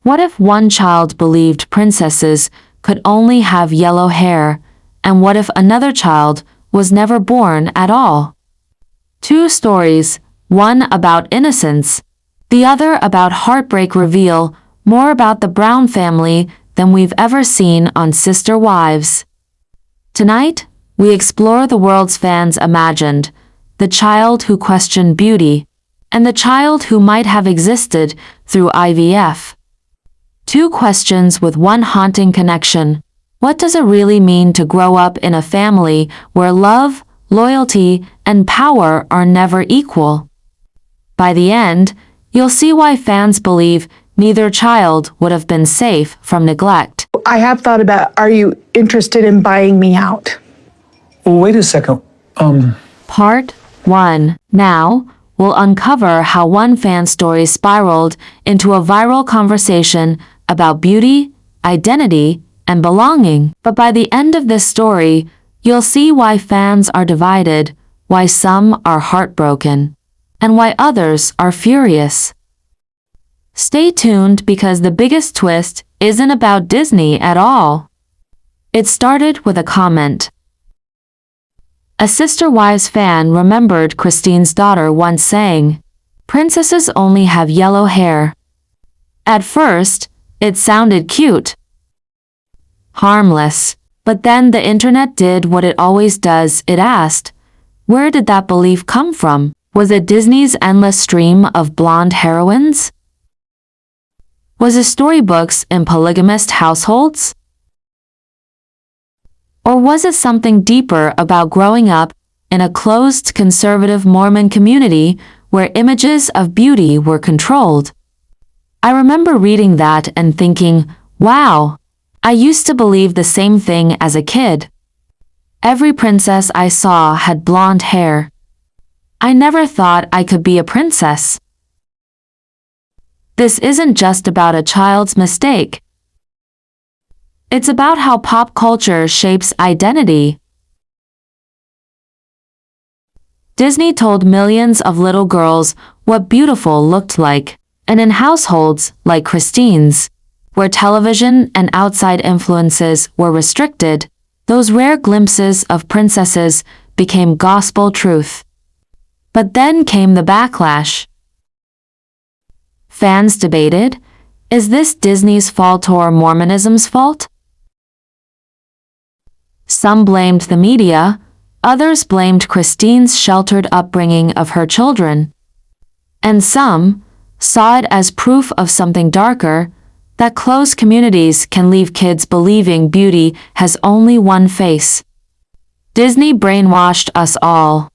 What if one child believed princesses could only have yellow hair, and what if another child was never born at all? Two stories, one about innocence, the other about heartbreak, reveal more about the Brown family than we've ever seen on Sister Wives. Tonight, we explore the world's fans imagined, the child who questioned beauty, and the child who might have existed through IVF. Two questions with one haunting connection. What does it really mean to grow up in a family where love, loyalty, and power are never equal? By the end, you'll see why fans believe neither child would have been safe from neglect. I have thought about, are you interested in buying me out? Wait a second. Part 1. Now, we'll uncover how one fan story spiraled into a viral conversation about beauty, identity, and belonging. But by the end of this story, you'll see why fans are divided, why some are heartbroken, and why others are furious. Stay tuned because the biggest twist isn't about Disney at all. It started with a comment. A Sister Wives fan remembered Christine's daughter once saying, "Princesses only have yellow hair." At first, it sounded cute, harmless, but then the internet did what it always does. It asked, where did that belief come from? Was it Disney's endless stream of blonde heroines? Was it storybooks in polygamous households? Or was it something deeper about growing up in a closed conservative Mormon community where images of beauty were controlled? I remember reading that and thinking, wow, I used to believe the same thing as a kid. Every princess I saw had blonde hair. I never thought I could be a princess. This isn't just about a child's mistake. It's about how pop culture shapes identity. Disney told millions of little girls what beautiful looked like, and in households like Christine's, where television and outside influences were restricted, those rare glimpses of princesses became gospel truth. But then came the backlash. Fans debated, is this Disney's fault or Mormonism's fault? Some blamed the media, others blamed Christine's sheltered upbringing of her children, and some saw it as proof of something darker, that closed communities can leave kids believing beauty has only one face. Disney brainwashed us all.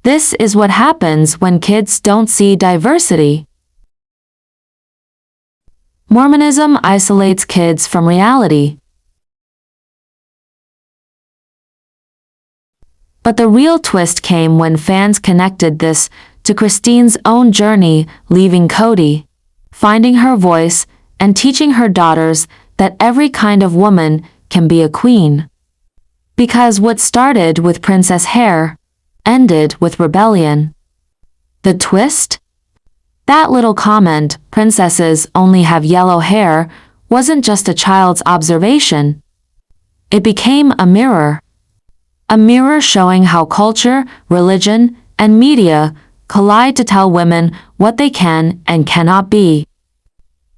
This is what happens when kids don't see diversity. Mormonism isolates kids from reality. But the real twist came when fans connected this to Christine's own journey leaving Kody, finding her voice, and teaching her daughters that every kind of woman can be a queen. Because what started with princess hair ended with rebellion. The twist? That little comment, princesses only have yellow hair, wasn't just a child's observation. It became a mirror. A mirror showing how culture, religion, and media collide to tell women what they can and cannot be.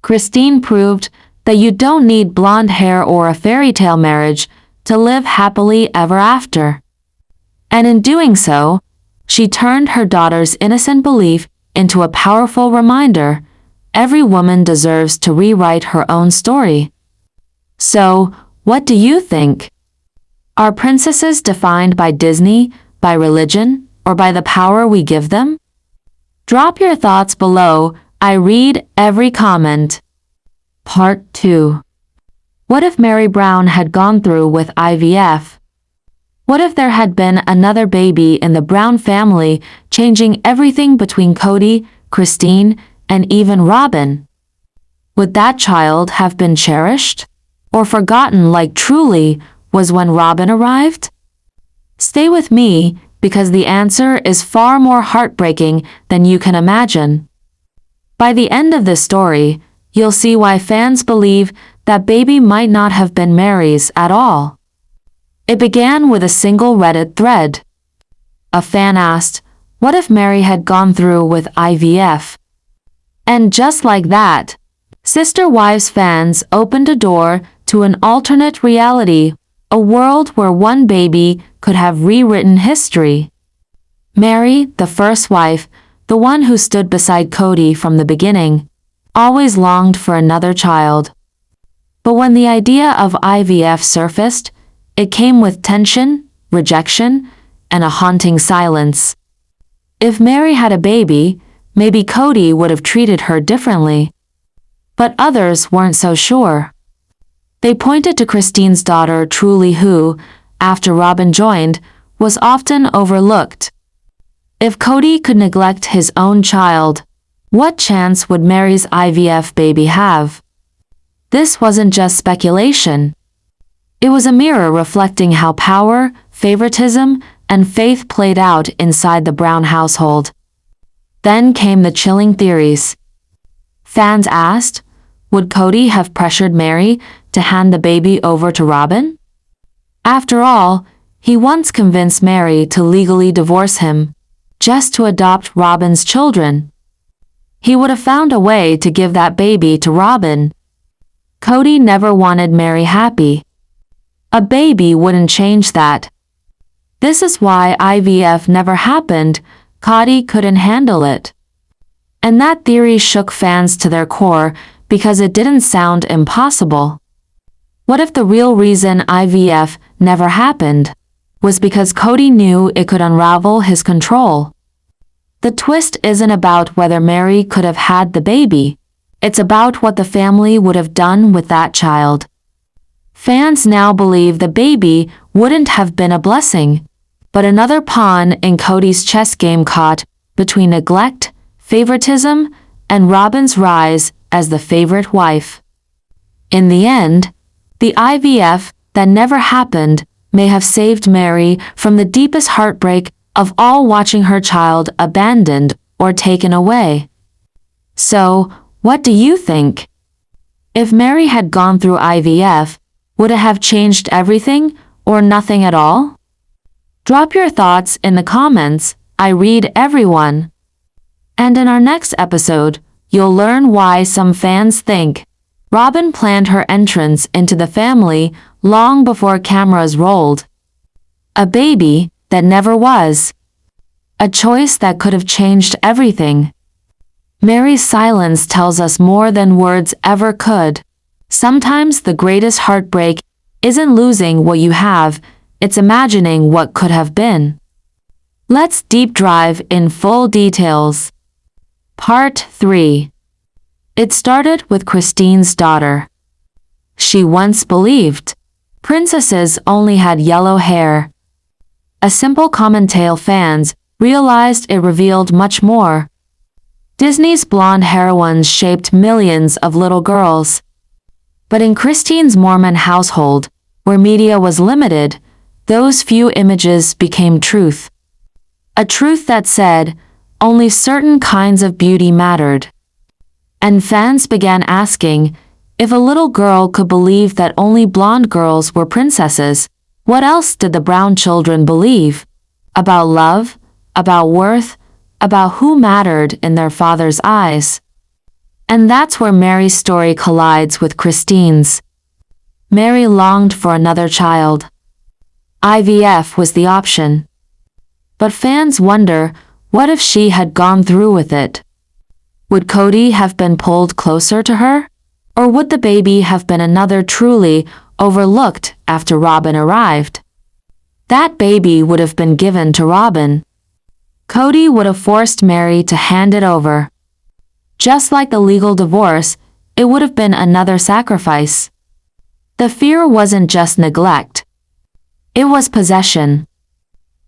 Christine proved that you don't need blonde hair or a fairy tale marriage to live happily ever after. And in doing so, she turned her daughter's innocent belief into a powerful reminder: every woman deserves to rewrite her own story. So, what do you think? Are princesses defined by Disney, by religion, or by the power we give them? Drop your thoughts below. I read every comment. Part 2. What if Meri Brown had gone through with IVF? What if there had been another baby in the Brown family, changing everything between Kody, Christine, and even Robyn? Would that child have been cherished? Or forgotten like truly was when Robyn arrived? Stay with me, because the answer is far more heartbreaking than you can imagine. By the end of this story, you'll see why fans believe that baby might not have been Meri's at all. It began with a single Reddit thread. A fan asked, "What if Meri had gone through with IVF?" And just like that, Sister Wives fans opened a door to an alternate reality, a world where one baby could have rewritten history. Meri, the first wife, the one who stood beside Kody from the beginning, always longed for another child. But when the idea of IVF surfaced, it came with tension, rejection, and a haunting silence. If Meri had a baby, maybe Kody would have treated her differently. But others weren't so sure. They pointed to Christine's daughter Truly, who, after Robyn joined, was often overlooked. If Kody could neglect his own child, what chance would Meri's IVF baby have? This wasn't just speculation. It was a mirror reflecting how power, favoritism, and faith played out inside the Brown household. Then came the chilling theories. Fans asked, would Kody have pressured Meri to hand the baby over to Robyn? After all, he once convinced Meri to legally divorce him, just to adopt Robyn's children. He would have found a way to give that baby to Robyn. Kody never wanted Meri happy. A baby wouldn't change that. This is why IVF never happened. Kody couldn't handle it. And that theory shook fans to their core because it didn't sound impossible. What if the real reason IVF never happened was because Kody knew it could unravel his control? The twist isn't about whether Meri could have had the baby. It's about what the family would have done with that child. Fans now believe the baby wouldn't have been a blessing, but another pawn in Kody's chess game caught between neglect, favoritism, and Robyn's rise as the favorite wife. In the end, the IVF that never happened may have saved Meri from the deepest heartbreak of all, watching her child abandoned or taken away. So, what do you think? If Meri had gone through IVF, would it have changed everything or nothing at all? Drop your thoughts in the comments. I read everyone. And in our next episode, you'll learn why some fans think Robyn planned her entrance into the family long before cameras rolled. A baby that never was. A choice that could have changed everything. Meri's silence tells us more than words ever could. Sometimes the greatest heartbreak isn't losing what you have, it's imagining what could have been. Let's deep dive in full details. Part 3. It started with Christine's daughter. She once believed princesses only had yellow hair. A simple commentator fans realized it revealed much more. Disney's blonde heroines shaped millions of little girls. But in Christine's Mormon household, where media was limited, those few images became truth. A truth that said only certain kinds of beauty mattered. And fans began asking, if a little girl could believe that only blonde girls were princesses, what else did the Brown children believe? About love, about worth, about who mattered in their father's eyes. And that's where Meri's story collides with Christine's. Meri longed for another child. IVF was the option. But fans wonder, what if she had gone through with it? Would Kody have been pulled closer to her? Or would the baby have been another Truly overlooked after Robyn arrived? That baby would have been given to Robyn. Kody would have forced Meri to hand it over. Just like the legal divorce, it would have been another sacrifice. The fear wasn't just neglect. It was possession.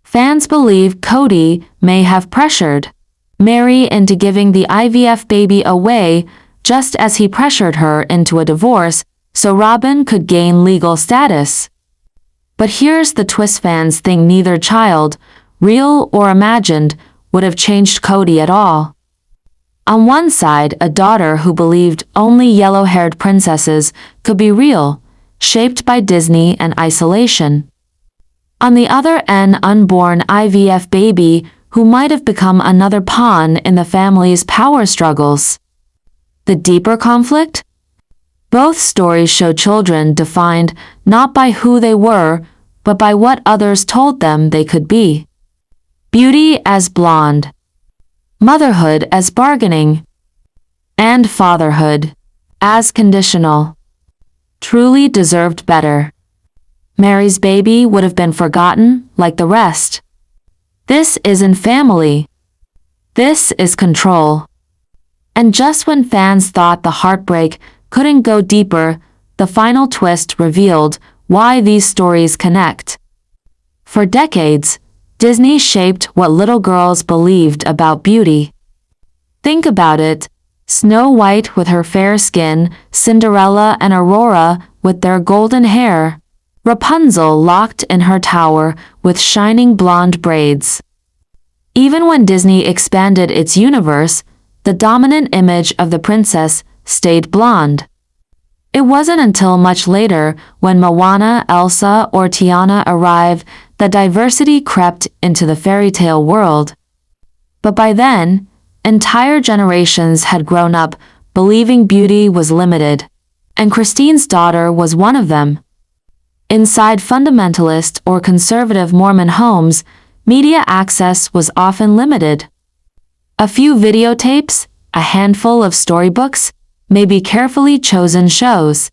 Fans believe Kody may have pressured Meri into giving the IVF baby away, just as he pressured her into a divorce so Robyn could gain legal status. But here's the twist: fans think neither child, real or imagined, would have changed Kody at all. On one side, a daughter who believed only yellow-haired princesses could be real, shaped by Disney and isolation. On the other, an unborn IVF baby who might have become another pawn in the family's power struggles. The deeper conflict? Both stories show children defined not by who they were, but by what others told them they could be. Beauty as blonde, motherhood as bargaining, and fatherhood as conditional. Truly deserved better. Meri's baby would have been forgotten like the rest. This isn't family. This is control. And just when fans thought the heartbreak couldn't go deeper, the final twist revealed why these stories connect. For decades, Disney shaped what little girls believed about beauty. Think about it. Snow White with her fair skin, Cinderella and Aurora with their golden hair, Rapunzel locked in her tower with shining blonde braids. Even when Disney expanded its universe, the dominant image of the princess stayed blonde. It wasn't until much later, when Moana, Elsa, or Tiana arrived, that diversity crept into the fairy tale world. But by then, entire generations had grown up believing beauty was limited, and Christine's daughter was one of them. Inside fundamentalist or conservative Mormon homes, media access was often limited. A few videotapes, a handful of storybooks, maybe carefully chosen shows.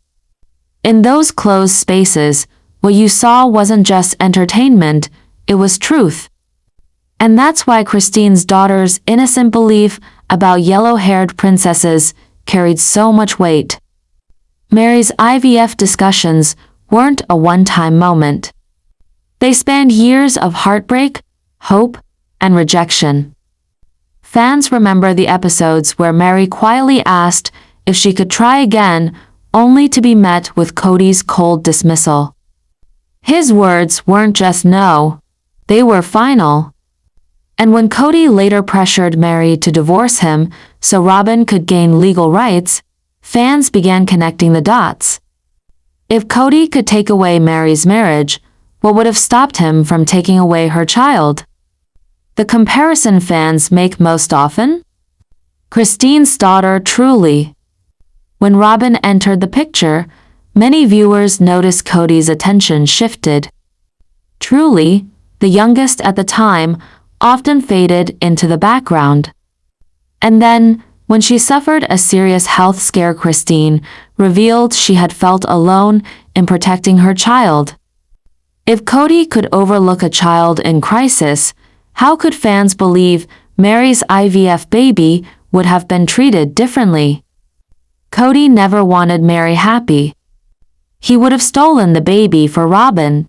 In those closed spaces, what you saw wasn't just entertainment, it was truth. And that's why Christine's daughter's innocent belief about yellow-haired princesses carried so much weight. Meri's IVF discussions weren't a one-time moment. They spanned years of heartbreak, hope, and rejection. Fans remember the episodes where Meri quietly asked if she could try again, only to be met with Kody's cold dismissal. His words weren't just no, they were final. And when Kody later pressured Meri to divorce him so Robyn could gain legal rights, fans began connecting the dots. If Kody could take away Meri's marriage, what would have stopped him from taking away her child? The comparison fans make most often? Christine's daughter truly. When Robyn entered the picture, many viewers noticed Kody's attention shifted. Truly, the youngest at the time, often faded into the background. And then, when she suffered a serious health scare, Christine revealed she had felt alone in protecting her child. If Kody could overlook a child in crisis, how could fans believe Meri's IVF baby would have been treated differently? Kody never wanted Meri happy. He would have stolen the baby for Robyn.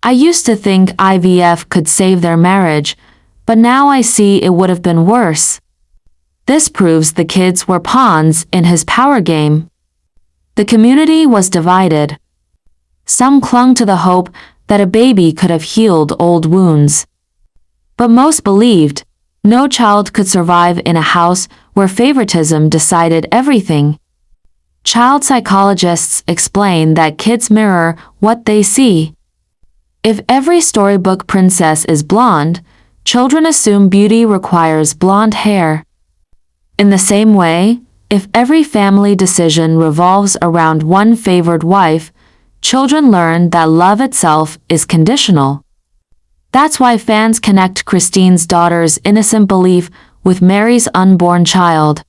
I used to think IVF could save their marriage, but now I see it would have been worse. This proves the kids were pawns in his power game. The community was divided. Some clung to the hope that a baby could have healed old wounds. But most believed no child could survive in a house where favoritism decided everything. Child psychologists explain that kids mirror what they see. If every storybook princess is blonde, children assume beauty requires blonde hair. In the same way, if every family decision revolves around one favored wife, children learn that love itself is conditional. That's why fans connect Christine's daughter's innocent belief with Meri's unborn child.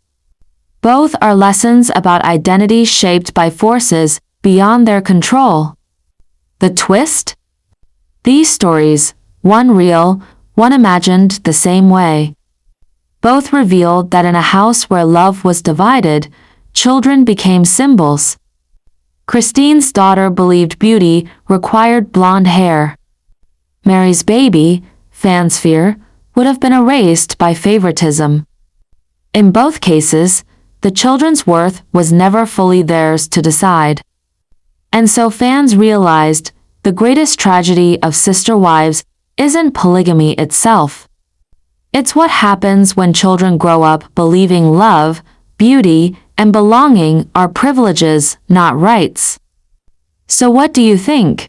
Both are lessons about identity shaped by forces beyond their control. The twist? These stories, one real, one imagined the same way. Both revealed that in a house where love was divided, children became symbols. Christine's daughter believed beauty required blonde hair. Meri's baby, fans fear, would have been erased by favoritism. In both cases, the children's worth was never fully theirs to decide. And so fans realized the greatest tragedy of sister wives isn't polygamy itself. It's what happens when children grow up believing love, beauty, and belonging are privileges, not rights. So what do you think?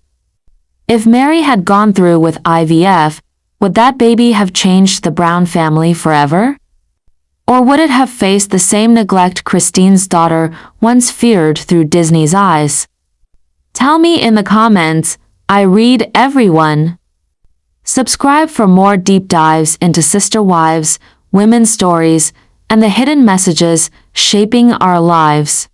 If Meri had gone through with IVF, would that baby have changed the Brown family forever? Or would it have faced the same neglect Christine's daughter once feared through Disney's eyes? Tell me in the comments. I read everyone. Subscribe for more deep dives into sister wives, women's stories, and the hidden messages shaping our lives.